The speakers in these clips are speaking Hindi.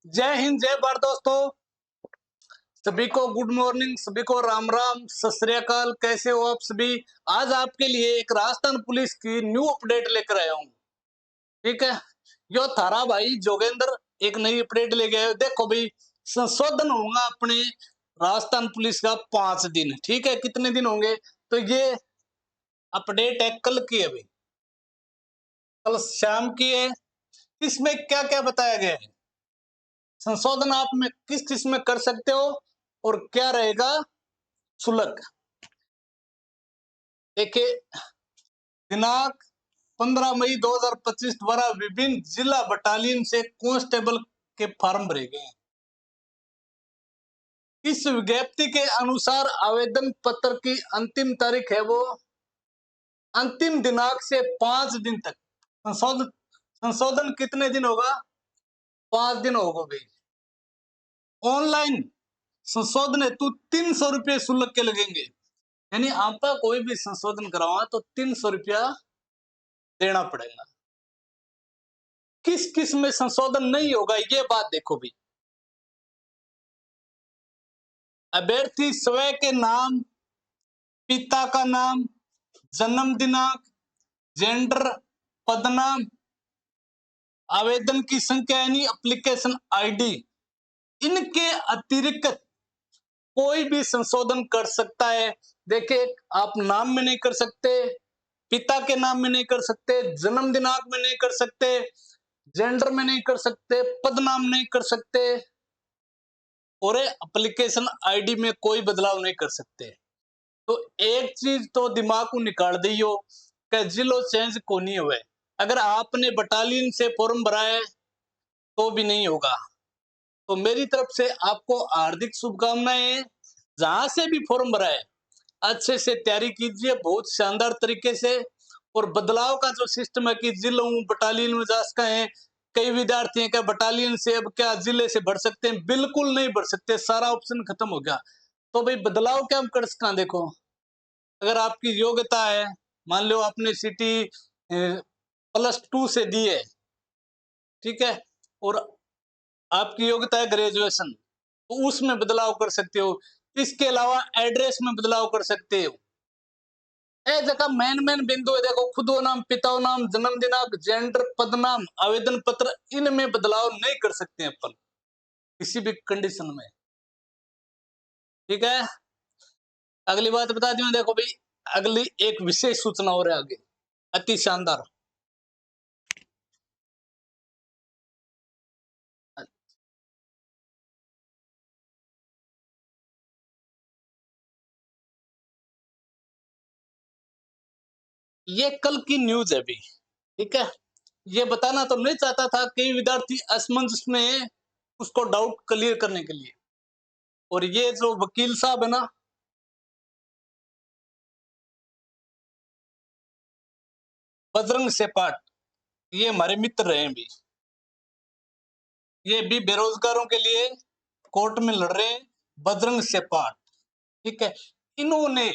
जय हिंद, जय भारत दोस्तों। सभी को गुड मॉर्निंग, सभी को राम राम, सत श्री अकाल। कैसे हो आप सभी? आज आपके लिए एक राजस्थान पुलिस की न्यू अपडेट लेकर आया हूँ। ठीक है, यो थारा भाई जोगेंद्र एक नई अपडेट लेके आए। देखो भाई, संशोधन होगा अपने राजस्थान पुलिस का 5 दिन। ठीक है, कितने दिन होंगे? तो ये अपडेट है कल की है भाई, कल शाम की है। इसमें क्या क्या बताया गया है, संशोधन आप में किस किस में कर सकते हो और क्या रहेगा शुल्क। देखिए, दिनांक 15 मई 2025 द्वारा विभिन्न जिला बटालियन से कांस्टेबल के फॉर्म भरे गए हैं। इस विज्ञप्ति के अनुसार आवेदन पत्र की अंतिम तारीख है वो अंतिम दिनांक से 5 दिन तक। संशोधन संशोधन कितने दिन होगा? 5 दिन होगा भाई। ऑनलाइन संशोधन हेतु 300 रुपये शुल्क के लगेंगे। यानी आपका कोई भी संशोधन करवाओ तो 300 रुपया देना पड़ेगा। किस किस में संशोधन नहीं होगा ये बात देखो भी। अभ्यर्थी स्वयं के नाम, पिता का नाम, जन्म दिनांक, जेंडर, पदनाम, आवेदन की संख्या यानी एप्लीकेशन आईडी, इनके अतिरिक्त कोई भी संशोधन कर सकता है। देखिए, आप नाम में नहीं कर सकते, पिता के नाम में नहीं कर सकते, जन्म दिनांक में नहीं कर सकते, जेंडर में नहीं कर सकते, पदनाम नहीं कर सकते और एप्लीकेशन आईडी में कोई बदलाव नहीं कर सकते। तो एक चीज तो दिमाग को निकाल दियो कि जिलो चेंज को नहीं हुए। अगर आपने बटालियन से फॉर्म भरा है तो भी नहीं होगा। तो मेरी तरफ से आपको हार्दिक शुभकामनाएं। जहां से भी फॉर्म भरा है अच्छे से तैयारी कीजिए, बहुत शानदार तरीके से। और बदलाव का जो सिस्टम है कि जिलों बटालियन में जा सकते हैं, कई विद्यार्थी हैं क्या बटालियन से अब क्या जिले से बढ़ सकते हैं? बिल्कुल नहीं बढ़ सकते, सारा ऑप्शन खत्म हो गया। तो भाई बदलाव क्या हम कर सकते हैं? देखो, अगर आपकी योग्यता है, मान लो आपने सिटी +2 से दी है, ठीक है, और आपकी योग्यता है ग्रेजुएशन, तो उसमें बदलाव कर सकते हो। इसके अलावा एड्रेस में बदलाव कर सकते हो। ए जगह मेन बिंदु है, देखो, खुदो नाम, पिता नाम, जन्म दिनांक, जेंडर, पदनाम, आवेदन पत्र, इनमें बदलाव नहीं कर सकते अपन किसी भी कंडीशन में। ठीक है, अगली बात बता दी मैं। देखो भाई, अगली एक विशेष सूचना हो रहा है आगे, अति शानदार। ये कल की न्यूज है भी। ठीक है, ये बताना तो नहीं चाहता था, कई विद्यार्थी असमंजस में है, उसको डाउट क्लियर करने के लिए। और ये जो वकील साहब है ना, बजरंग सेपाट, ये हमारे मित्र रहे हैं भी। ये भी बेरोजगारों के लिए कोर्ट में लड़ रहे हैं, बजरंग सेपाट। ठीक है, इन्होंने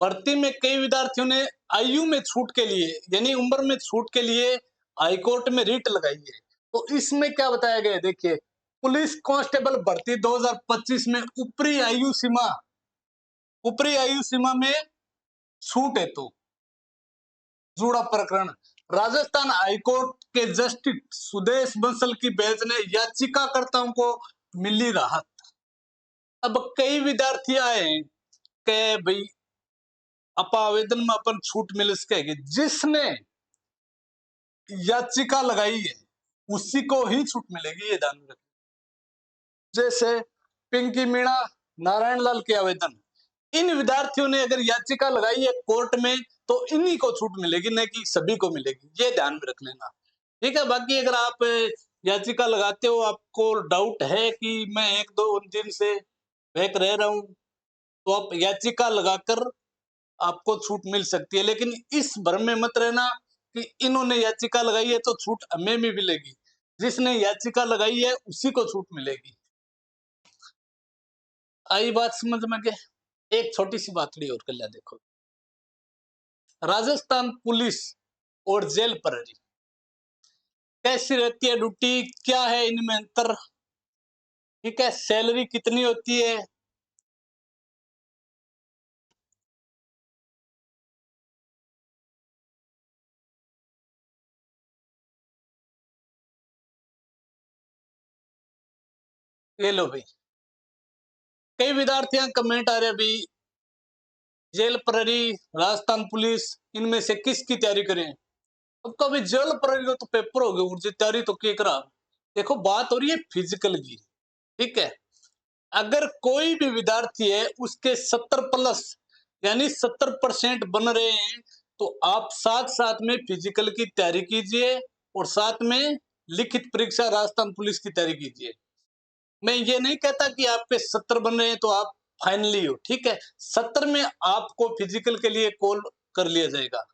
भर्ती में कई विद्यार्थियों ने आयु में छूट के लिए, यानी उम्र में छूट के लिए हाईकोर्ट में रिट लगाई है। तो इसमें क्या बताया गया है, देखिए, पुलिस कांस्टेबल भर्ती 2025 में ऊपरी आयु सीमा में छूट है तो जुड़ा प्रकरण राजस्थान हाईकोर्ट के जस्टिस सुदेश बंसल की बेंच ने याचिकाकर्ताओं को मिली राहत। अब कई विद्यार्थी आए हैं कि भाई अपा आवेदन में अपन छूट मिल सकेगी। जिसने याचिका लगाई है उसी को ही छूट मिलेगी, ये ध्यान में रखें। जैसे पिंकी मीणा, नारायण लाल के आवेदन, इन विद्यार्थियों ने अगर याचिका लगाई है कोर्ट में तो इन्हीं को छूट मिलेगी, नहीं कि सभी को मिलेगी, ये ध्यान में रख लेना। ठीक है, बाकी अगर आप याचिका लगाते हो, आपको डाउट है कि मैं 1-2 दिन से बैक रह रहा हूं, तो आप याचिका लगाकर आपको छूट मिल सकती है। लेकिन इस भ्रम में मत रहना कि इन्होंने याचिका लगाई है तो छूट हमें भी मिलेगी। जिसने याचिका लगाई है उसी को छूट मिलेगी। आई बात समझ में? के एक छोटी सी बात और कर लिया। देखो, राजस्थान पुलिस और जेल प्रहरी कैसी रहती है ड्यूटी, क्या है इनमें अंतर, ठीक है, सैलरी कितनी होती है, ये लो भाई। कई विद्यार्थियों कमेंट आ रहे अभी, जेल प्रहरी, राजस्थान पुलिस, इनमें से किसकी तैयारी करें। अब तो अभी जेल प्रहरी का तो पेपर हो गया, उनकी तैयारी तो क्या करा। देखो बात हो रही है फिजिकल की, ठीक है। अगर कोई भी विद्यार्थी है उसके 70+ यानी 70% बन रहे हैं, तो आप साथ साथ में फिजिकल की तैयारी कीजिए और साथ में लिखित परीक्षा राजस्थान पुलिस की तैयारी कीजिए। मैं ये नहीं कहता कि आपके 70 बन रहे हैं तो आप फाइनली हो, ठीक है। 70 में आपको फिजिकल के लिए कॉल कर लिया जाएगा।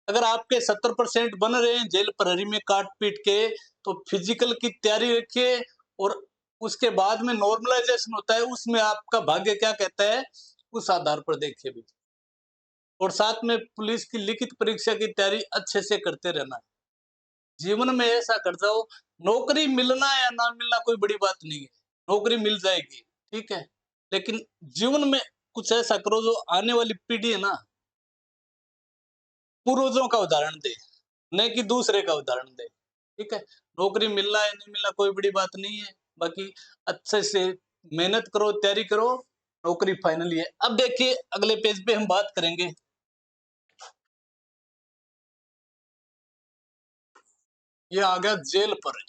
अगर आपके 70% बन रहे हैं जेल प्रहरी में काट पीट के, तो फिजिकल की तैयारी रखिए और उसके बाद में नॉर्मलाइजेशन होता है, उसमें आपका भाग्य क्या कहता है उस आधार पर देखिए भी। और साथ में पुलिस की लिखित परीक्षा की तैयारी अच्छे से करते रहना। जीवन में ऐसा कर जाओ, नौकरी मिलना या ना मिलना कोई बड़ी बात नहीं है, नौकरी मिल जाएगी, ठीक है। लेकिन जीवन में कुछ ऐसा करो जो आने वाली पीढ़ी है ना, पूर्वजों का उदाहरण दे, न कि दूसरे का उदाहरण दे, ठीक है। नौकरी मिलना या नहीं मिलना कोई बड़ी बात नहीं है, बाकी अच्छे से मेहनत करो, तैयारी करो, नौकरी फाइनली है। अब देखिए अगले पेज पे हम बात करेंगे, ये आ गया जेल पर,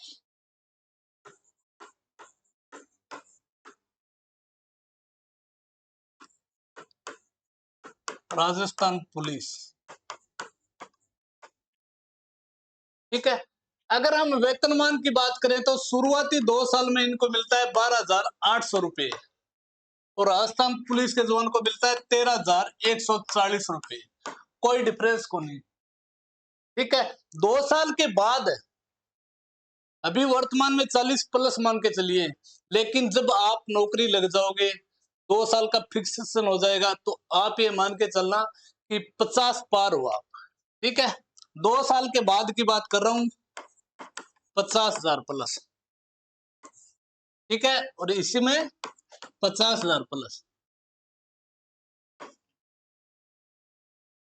राजस्थान पुलिस, ठीक है। अगर हम वेतनमान की बात करें तो शुरुआती 2 साल में इनको मिलता है 12,800 रुपए और राजस्थान पुलिस के जवान को मिलता है 13,140 रुपए। कोई डिफरेंस को नहीं, ठीक है। 2 साल के बाद, अभी वर्तमान में 40+ मान के चलिए, लेकिन जब आप नौकरी लग जाओगे, 2 साल का फिक्सेशन हो जाएगा, तो आप ये मान के चलना कि 50 पार हो आप, ठीक है। 2 साल के बाद की बात कर रहा हूं, 50,000+, ठीक है। और इसी में 50,000+,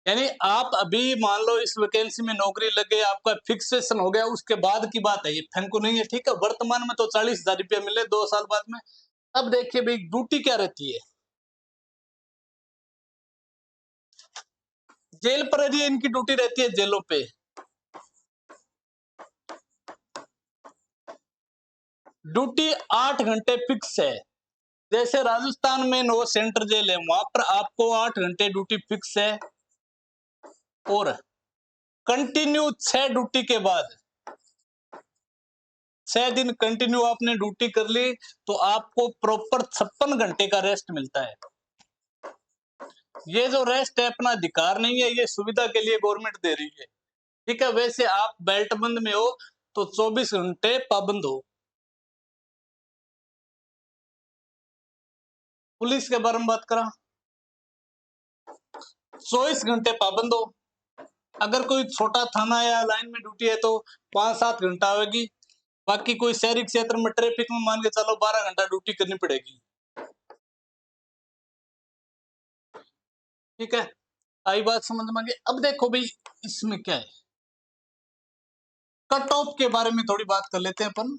यानी आप अभी मान लो इस वैकेंसी में नौकरी लग गई, आपका फिक्सेशन हो गया, उसके बाद की बात है, ये फैंको नहीं है, ठीक है। वर्तमान में तो 40,000 रुपया मिले 2 साल बाद में। अब देखिए भाई ड्यूटी क्या रहती है, जेल प्रहरी इनकी ड्यूटी रहती है जेलों पे। ड्यूटी 8 घंटे फिक्स है। जैसे राजस्थान में 9 सेंटर जेल है, वहां पर आपको 8 घंटे ड्यूटी फिक्स है। और कंटिन्यू 6 ड्यूटी के बाद, 6 दिन कंटिन्यू आपने ड्यूटी कर ली, तो आपको प्रॉपर 56 घंटे का रेस्ट मिलता है। ये जो रेस्ट है अपना अधिकार नहीं है, ये सुविधा के लिए गवर्नमेंट दे रही है, ठीक है। वैसे आप बेल्ट बंद में हो तो 24 घंटे पाबंद हो। पुलिस के बारे में बात करा, 24 घंटे पाबंद हो। अगर कोई छोटा थाना या लाइन में ड्यूटी है तो 5-7 घंटा होगी। बाकी कोई शहरी क्षेत्र में ट्रैफिक में मान के चलो 12 घंटा ड्यूटी करनी पड़ेगी, ठीक है। आई बात समझ में आ गई। अब देखो भाई इसमें क्या है, कट ऑफ के बारे में थोड़ी बात कर लेते हैं अपन।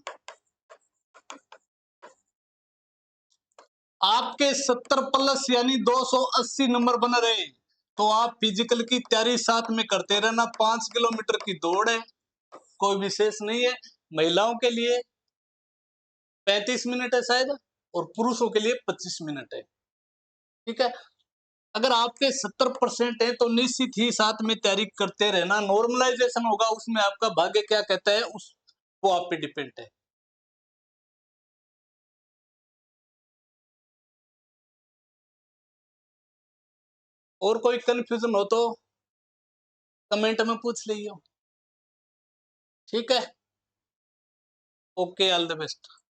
आपके 70+ यानी 280 नंबर बन रहे, तो आप फिजिकल की तैयारी साथ में करते रहना। 5 किलोमीटर की दौड़ है, कोई विशेष नहीं है। महिलाओं के लिए 35 मिनट है शायद, और पुरुषों के लिए 25 मिनट है, ठीक है। अगर आपके 70% है तो निश्चित ही साथ में तैयारी करते रहना। नॉर्मलाइजेशन होगा, उसमें आपका भाग्य क्या कहता है उस वो आप पे डिपेंड है। और कोई कंफ्यूजन हो तो कमेंट में पूछ लीजिए, ठीक है। Okay, all the best.